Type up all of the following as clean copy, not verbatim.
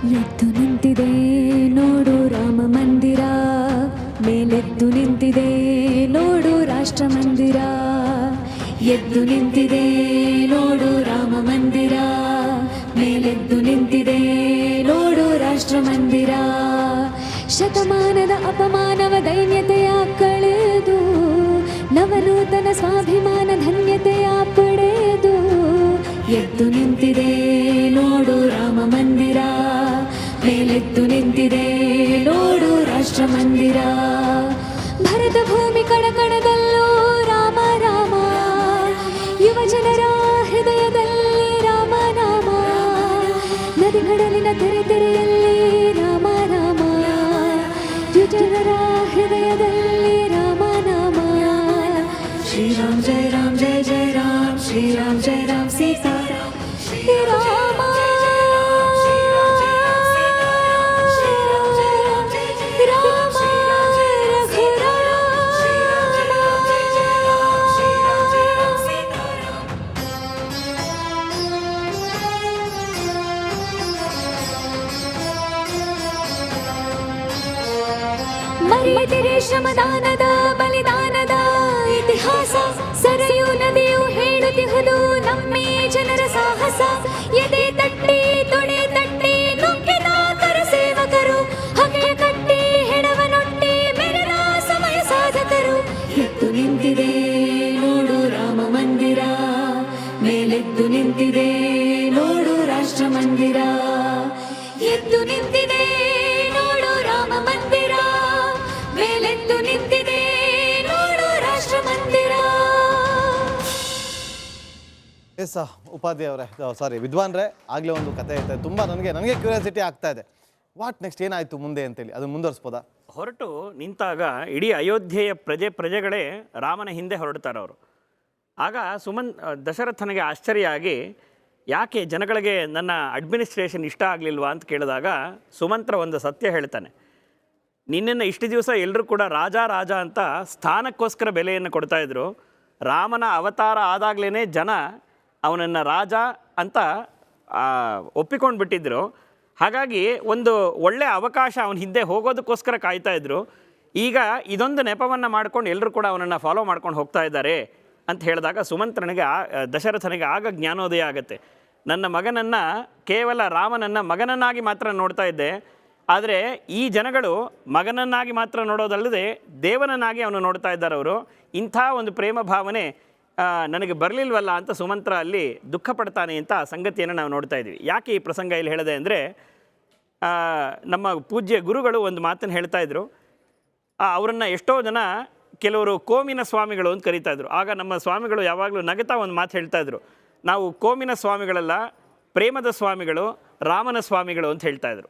ಎದ್ದು ನಿಂತಿದೆ ನೋಡು ರಾಮ ಮಂದಿರ, ಮೇಲೆದ್ದು ನಿಂತಿದೆ ನೋಡು ರಾಷ್ಟ್ರ ಮಂದಿರ. ಎದ್ದು ನಿಂತಿದೆ ನೋಡು ರಾಮ ಮಂದಿರ, ಮೇಲೆದ್ದು ನಿಂತಿದೆ ನೋಡು ರಾಷ್ಟ್ರ ಮಂದಿರ. ಶತಮಾನದ ಅಪಮಾನವ ದೈನ್ಯತೆಯ ಕಳೆದು, ನವನೂತನ ಸ್ವಾಭಿಮಾನ ಧನ್ಯತೆಯ ಪಡೆದು. ಎದ್ದು ನಿಂತಿದೆ ನೋಡು ರಾಮ ಮಂದಿರ, ಮೇಲೆದ್ದು ನಿಂತಿದೆ ನೋಡು ರಾಷ್ಟ್ರ ಮಂದಿರ. ಭರತ ಭೂಮಿ ಕಣಕಣದಲ್ಲೂ ರಾಮ ರಾಮ, ಯುವ ಜನರ ಹೃದಯದಲ್ಲಿ ರಾಮ ನಾಮ. ನದಿ ಕಡಲಿನ ತೆರೆ ತೆರೆಯಲ್ಲಿ ರಾಮ ರಾಮ, ಯುವ ಜನರ ಹೃದಯದಲ್ಲಿ ರಾಮ ನಾಮ. ಶ್ರೀರಾಮ್ ಜಯ ರಾಮ್ ಜಯ ಜಯ ರಾಮ್, ಶ್ರೀರಾಮ್ ಜಯ ರಾಮ್ ಸೀತಾರಾಮ್ ರಾಮ. ಮರೆಯದಿರಿ ಶ್ರಮದಾನದ ಬಲಿದಾನದ ಇತಿಹಾಸ, ಸರಯೂ ನದಿಯು ಹೇಳುತ್ತಿಹುದು ನಮ್ಮೇ ಜನರ ಸಾಹಸ. ಎದೆ ತಟ್ಟಿ ತೊಡೆ ತಟ್ಟಿ ನುಗ್ಗಿದ ಕರಸೇವಕರು, ಹಗೆಯ ಕಟ್ಟಿ ಹೆಣವನೊಟ್ಟಿ ಮೆರೆದ ಸಮಯ ಸಾಧಕರು. ಎದ್ದು ನಿಂತಿದೆ ನೋಡು ರಾಮ ಮಂದಿರ, ಮೇಲೆದ್ದು ನಿಂತಿದೆ ನೋಡು ರಾಷ್ಟ್ರ ಮಂದಿರ. ಎದ್ದು ನಿಂತಿದೆ ನೋಡು ರಾಮ ಮಂದಿರ, ಮೇಲೆದ್ದು ನಿಂತಿದೆ ನೋಡು ರಾಷ್ಟ್ರ ಮಂದಿರ. ಎಸ್ ಉಪಾಧ್ಯಾಯ ಅವರೇ, ಸಾರಿ ವಿದ್ವಾನ್ರೆ, ಆಗಲೇ ಒಂದು ಕತೆ ಇರ್ತದೆ. ತುಂಬ ನನಗೆ ಕ್ಯೂರಿಯಾಸಿಟಿ ಆಗ್ತಾ ಇದೆ. ವಾಟ್ ನೆಕ್ಸ್ಟ್ ಏನಾಯಿತು ಮುಂದೆ ಅಂತೇಳಿ ಅದನ್ನು ಮುಂದುವರಿಸ್ಬೋದಾ? ಹೊರಟು ನಿಂತಾಗ ಇಡೀ ಅಯೋಧ್ಯೆಯ ಪ್ರಜೆಗಳೇ ರಾಮನ ಹಿಂದೆ ಹೊರಡ್ತಾರೆ ಅವರು. ಆಗ ದಶರಥನಿಗೆ ಆಶ್ಚರ್ಯ ಆಗಿ, ಯಾಕೆ ಜನಗಳಿಗೆ ನನ್ನ ಅಡ್ಮಿನಿಸ್ಟ್ರೇಷನ್ ಇಷ್ಟ ಆಗಲಿಲ್ವಾ ಅಂತ ಕೇಳಿದಾಗ ಸುಮಂತ್ರ ಒಂದು ಸತ್ಯ ಹೇಳ್ತಾನೆ. ನಿನ್ನನ್ನು ಇಷ್ಟು ದಿವಸ ಎಲ್ಲರೂ ಕೂಡ ರಾಜ ರಾಜ ಅಂತ ಸ್ಥಾನಕ್ಕೋಸ್ಕರ ಬೆಲೆಯನ್ನು ಕೊಡ್ತಾಯಿದ್ರು. ರಾಮನ ಅವತಾರ ಆದಾಗಲೇ ಜನ ಅವನನ್ನು ರಾಜ ಅಂತ ಒಪ್ಪಿಕೊಂಡು ಬಿಟ್ಟಿದ್ದರು. ಹಾಗಾಗಿ ಒಂದು ಒಳ್ಳೆಯ ಅವಕಾಶ ಅವನ ಹಿಂದೆ ಹೋಗೋದಕ್ಕೋಸ್ಕರ ಕಾಯ್ತಾಯಿದ್ರು. ಈಗ ಇದೊಂದು ನೆಪವನ್ನು ಮಾಡ್ಕೊಂಡು ಎಲ್ಲರೂ ಕೂಡ ಅವನನ್ನು ಫಾಲೋ ಮಾಡ್ಕೊಂಡು ಹೋಗ್ತಾ ಇದ್ದಾರೆ ಅಂತ ಹೇಳಿದಾಗ ಸುಮಂತ್ರನಿಗೆ ದಶರಥನಿಗೆ ಆಗ ಜ್ಞಾನೋದಯ ಆಗುತ್ತೆ. ನನ್ನ ಮಗನನ್ನು ಕೇವಲ ರಾಮನನ್ನು ಮಗನನ್ನಾಗಿ ಮಾತ್ರ ನೋಡ್ತಾ ಇದ್ದೆ, ಆದರೆ ಈ ಜನಗಳು ಮಗನನ್ನಾಗಿ ಮಾತ್ರ ನೋಡೋದಲ್ಲದೆ ದೇವನನ್ನಾಗಿ ಅವನು ನೋಡ್ತಾ ಇದ್ದಾರೆ. ಅವರು ಇಂಥ ಒಂದು ಪ್ರೇಮ ಭಾವನೆ ನನಗೆ ಬರಲಿಲ್ವಲ್ಲ ಅಂತ ಸುಮಂತ್ರ ಅಲ್ಲಿ ದುಃಖ ಪಡ್ತಾನೆ ಅಂತ ಸಂಗತಿಯನ್ನು ನಾವು ನೋಡ್ತಾ ಇದ್ವಿ. ಯಾಕೆ ಈ ಪ್ರಸಂಗ ಇಲ್ಲಿ ಹೇಳಿದೆ ಅಂದರೆ, ನಮ್ಮ ಪೂಜ್ಯ ಗುರುಗಳು ಒಂದು ಮಾತನ್ನು ಹೇಳ್ತಾ ಇದ್ರು. ಅವರನ್ನು ಎಷ್ಟೋ ಜನ ಕೆಲವರು ಕೋಮಿನ ಸ್ವಾಮಿಗಳು ಅಂತ ಕರೀತಾಯಿದ್ರು. ಆಗ ನಮ್ಮ ಸ್ವಾಮಿಗಳು ಯಾವಾಗಲೂ ನಗತಾ ಒಂದು ಮಾತು ಹೇಳ್ತಾಯಿದ್ರು, ನಾವು ಕೋಮಿನ ಸ್ವಾಮಿಗಳಲ್ಲ, ಪ್ರೇಮದ ಸ್ವಾಮಿಗಳು, ರಾಮನ ಸ್ವಾಮಿಗಳು ಅಂತ ಹೇಳ್ತಾಯಿದ್ರು.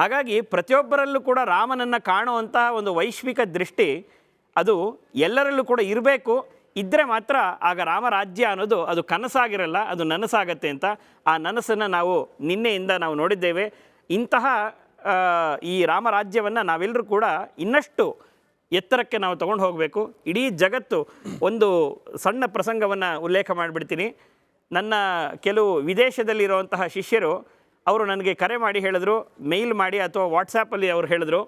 ಹಾಗಾಗಿ ಪ್ರತಿಯೊಬ್ಬರಲ್ಲೂ ಕೂಡ ರಾಮನನ್ನು ಕಾಣುವಂಥ ಒಂದು ವೈಶ್ವಿಕ ದೃಷ್ಟಿ ಅದು ಎಲ್ಲರಲ್ಲೂ ಕೂಡ ಇರಬೇಕು. ಇದ್ದರೆ ಮಾತ್ರ ಆಗ ರಾಮರಾಜ್ಯ ಅನ್ನೋದು ಅದು ಕನಸಾಗಿರಲ್ಲ, ಅದು ನನಸಾಗತ್ತೆ ಅಂತ. ಆ ನನಸನ್ನು ನಾವು ನಿನ್ನೆಯಿಂದ ನಾವು ನೋಡಿದ್ದೇವೆ. ಇಂತಹ ಈ ರಾಮರಾಜ್ಯವನ್ನು ನಾವೆಲ್ಲರೂ ಕೂಡ ಇನ್ನಷ್ಟು ಎತ್ತರಕ್ಕೆ ನಾವು ತೊಗೊಂಡು ಹೋಗಬೇಕು. ಇಡೀ ಜಗತ್ತು ಒಂದು ಸಣ್ಣ ಪ್ರಸಂಗವನ್ನು ಉಲ್ಲೇಖ ಮಾಡಿಬಿಡ್ತೀನಿ. ನನ್ನ ಕೆಲವು ವಿದೇಶದಲ್ಲಿರುವಂತಹ ಶಿಷ್ಯರು ಅವರು ನನಗೆ ಕರೆ ಮಾಡಿ ಹೇಳಿದ್ರು, ಮೇಲ್ ಮಾಡಿ ಅಥವಾ ವಾಟ್ಸಾಪಲ್ಲಿ ಅವರು ಹೇಳಿದ್ರು,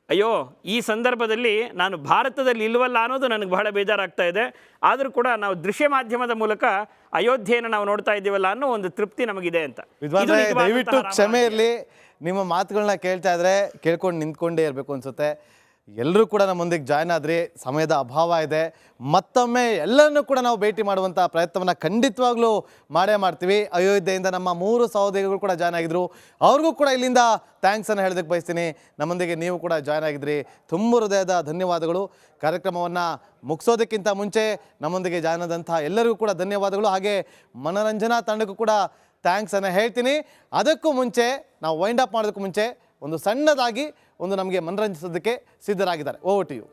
ಅಯ್ಯೋ ಈ ಸಂದರ್ಭದಲ್ಲಿ ನಾನು ಭಾರತದಲ್ಲಿ ಇಲ್ವಲ್ಲ ಅನ್ನೋದು ನನಗೆ ಬಹಳ ಬೇಜಾರಾಗ್ತಾ ಇದೆ. ಆದರೂ ಕೂಡ ನಾವು ದೃಶ್ಯ ಮಾಧ್ಯಮದ ಮೂಲಕ ಅಯೋಧ್ಯೆಯನ್ನು ನಾವು ನೋಡ್ತಾ ಇದ್ದೀವಲ್ಲ ಅನ್ನೋ ಒಂದು ತೃಪ್ತಿ ನಮಗಿದೆ ಅಂತ. ದಯವಿಟ್ಟು ಕ್ಷಮೆ ಇರಲಿ, ನಿಮ್ಮ ಮಾತುಗಳನ್ನ ಕೇಳ್ತಾ ಇದ್ರೆ ಕೇಳ್ಕೊಂಡು ನಿಂತ್ಕೊಂಡೇ ಇರಬೇಕು ಅನ್ಸುತ್ತೆ. ಎಲ್ಲರೂ ಕೂಡ ನಮ್ಮೊಂದಿಗೆ ಜಾಯ್ನ್ ಆದರೆ ಸಮಯದ ಅಭಾವ ಇದೆ. ಮತ್ತೊಮ್ಮೆ ಎಲ್ಲರನ್ನೂ ಕೂಡ ನಾವು ಭೇಟಿ ಮಾಡುವಂಥ ಪ್ರಯತ್ನವನ್ನು ಖಂಡಿತವಾಗ್ಲೂ ಮಾಡೇ ಮಾಡ್ತೀವಿ. ಅಯೋಧ್ಯೆಯಿಂದ ನಮ್ಮ 3 ಸಹೋದರಿಗಳು ಕೂಡ ಜಾಯ್ನ್ ಆಗಿದ್ರು. ಅವ್ರಿಗೂ ಕೂಡ ಇಲ್ಲಿಂದ ಥ್ಯಾಂಕ್ಸನ್ನು ಹೇಳೋದಕ್ಕೆ ಬಯಸ್ತೀನಿ. ನಮ್ಮೊಂದಿಗೆ ನೀವು ಕೂಡ ಜಾಯ್ನ್ ಆಗಿದ್ರಿ, ತುಂಬ ಹೃದಯದ ಧನ್ಯವಾದಗಳು. ಕಾರ್ಯಕ್ರಮವನ್ನು ಮುಗಿಸೋದಕ್ಕಿಂತ ಮುಂಚೆ ನಮ್ಮೊಂದಿಗೆ ಜಾಯ್ನ್ ಆದಂಥ ಎಲ್ಲರಿಗೂ ಕೂಡ ಧನ್ಯವಾದಗಳು. ಹಾಗೆ ಮನೋರಂಜನಾ ತಂಡಕ್ಕೂ ಕೂಡ ಥ್ಯಾಂಕ್ಸನ್ನು ಹೇಳ್ತೀನಿ. ಅದಕ್ಕೂ ಮುಂಚೆ ನಾವು ವೈಂಡ್ ಅಪ್ ಮಾಡೋದಕ್ಕೂ ಮುಂಚೆ ಒಂದು ಸಣ್ಣದಾಗಿ ಒಂದು ನಮಗೆ ಮನರಂಜಿಸೋದಕ್ಕೆ ಸಿದ್ಧರಾಗಿದ್ದಾರೆ. Over to you.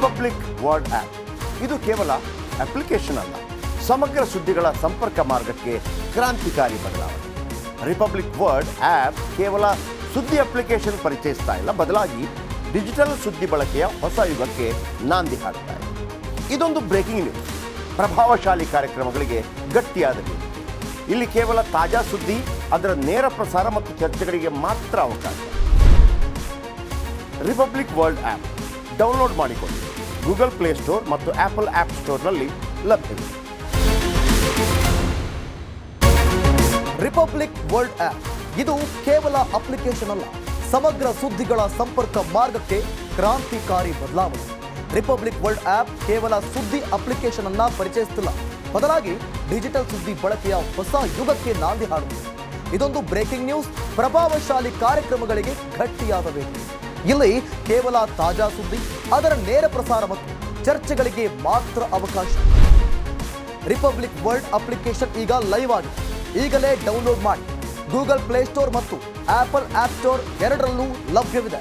Republic world app. ಇದು ಕೇವಲ ಅಪ್ಲಿಕೇಶನ್ ಅಲ್ಲ, ಸಮಗ್ರ ಸುದ್ದಿಗಳ ಸಂಪರ್ಕ ಮಾರ್ಗಕ್ಕೆ ಕ್ರಾಂತಿಕಾರಿ ಬದಲಾವಣೆ. ರಿಪಬ್ಲಿಕ್ ವರ್ಲ್ಡ್ ಆ್ಯಪ್ ಕೇವಲ ಸುದ್ದಿ ಅಪ್ಲಿಕೇಶನ್ ಪರಿಚಯಿಸ್ತಾ ಇಲ್ಲ, ಬದಲಾಗಿ ಡಿಜಿಟಲ್ ಸುದ್ದಿ ಬಳಕೆಯ ಹೊಸ ಯುಗಕ್ಕೆ ನಾಂದಿ ಹಾಡ್ತಾ ಇದೆ. ಇದೊಂದು ಬ್ರೇಕಿಂಗ್ ನ್ಯೂಸ್, ಪ್ರಭಾವಶಾಲಿ ಕಾರ್ಯಕ್ರಮಗಳಿಗೆ ಗಟ್ಟಿಯಾದ ನ್ಯೂಸ್. ಇಲ್ಲಿ ಕೇವಲ ತಾಜಾ ಸುದ್ದಿ, ಅದರ ನೇರ ಪ್ರಸಾರ ಮತ್ತು ಚರ್ಚೆಗಳಿಗೆ ಮಾತ್ರ ಅವಕಾಶ. ರಿಪಬ್ಲಿಕ್ ವರ್ಲ್ಡ್ ಆ್ಯಪ್ ಡೌನ್ಲೋಡ್ ಮಾಡಿಕೊಳ್ಳಿ. ಗೂಗಲ್ ಪ್ಲೇಸ್ಟೋರ್ ಮತ್ತು ಆಪಲ್ ಆ್ಯಪ್ ಸ್ಟೋರ್ನಲ್ಲಿ ಲಭ್ಯವಿದೆ. ರಿಪಬ್ಲಿಕ್ ವರ್ಲ್ಡ್ ಆ್ಯಪ್ ಇದು ಕೇವಲ ಅಪ್ಲಿಕೇಶನ್ ಅಲ್ಲ, ಸಮಗ್ರ ಸುದ್ದಿಗಳ ಸಂಪರ್ಕ ಮಾರ್ಗಕ್ಕೆ ಕ್ರಾಂತಿಕಾರಿ ಬದಲಾವಣೆ. ರಿಪಬ್ಲಿಕ್ ವರ್ಲ್ಡ್ ಆ್ಯಪ್ ಕೇವಲ ಸುದ್ದಿ ಅಪ್ಲಿಕೇಶನ್ ಅನ್ನ ಪರಿಚಯಿಸುತ್ತಿಲ್ಲ, ಬದಲಾಗಿ ಡಿಜಿಟಲ್ ಸುದ್ದಿ ಬಳಕೆಯ ಹೊಸ ಯುಗಕ್ಕೆ ನಾಂದಿ ಹಾಡುತ್ತಿದೆ. ಇದೊಂದು ಬ್ರೇಕಿಂಗ್ ನ್ಯೂಸ್, ಪ್ರಭಾವಶಾಲಿ ಕಾರ್ಯಕ್ರಮಗಳಿಗೆ ಗಟ್ಟಿಯಾದ ವೇದಿಕೆ. ಇಲ್ಲಿ ಕೇವಲ ತಾಜಾ ಸುದ್ದಿ, ಅದರ ನೇರ ಪ್ರಸಾರ ಮತ್ತು ಚರ್ಚೆಗಳಿಗೆ ಮಾತ್ರ ಅವಕಾಶ. ರಿಪಬ್ಲಿಕ್ ವರ್ಲ್ಡ್ ಅಪ್ಲಿಕೇಶನ್ ಈಗ ಲೈವ್ ಆಗಿದೆ. ಈಗಲೇ ಡೌನ್ಲೋಡ್ ಮಾಡಿ. ಗೂಗಲ್ ಪ್ಲೇಸ್ಟೋರ್ ಮತ್ತು ಆಪಲ್ ಆಪ್ ಸ್ಟೋರ್ ಎರಡರಲ್ಲೂ ಲಭ್ಯವಿದೆ.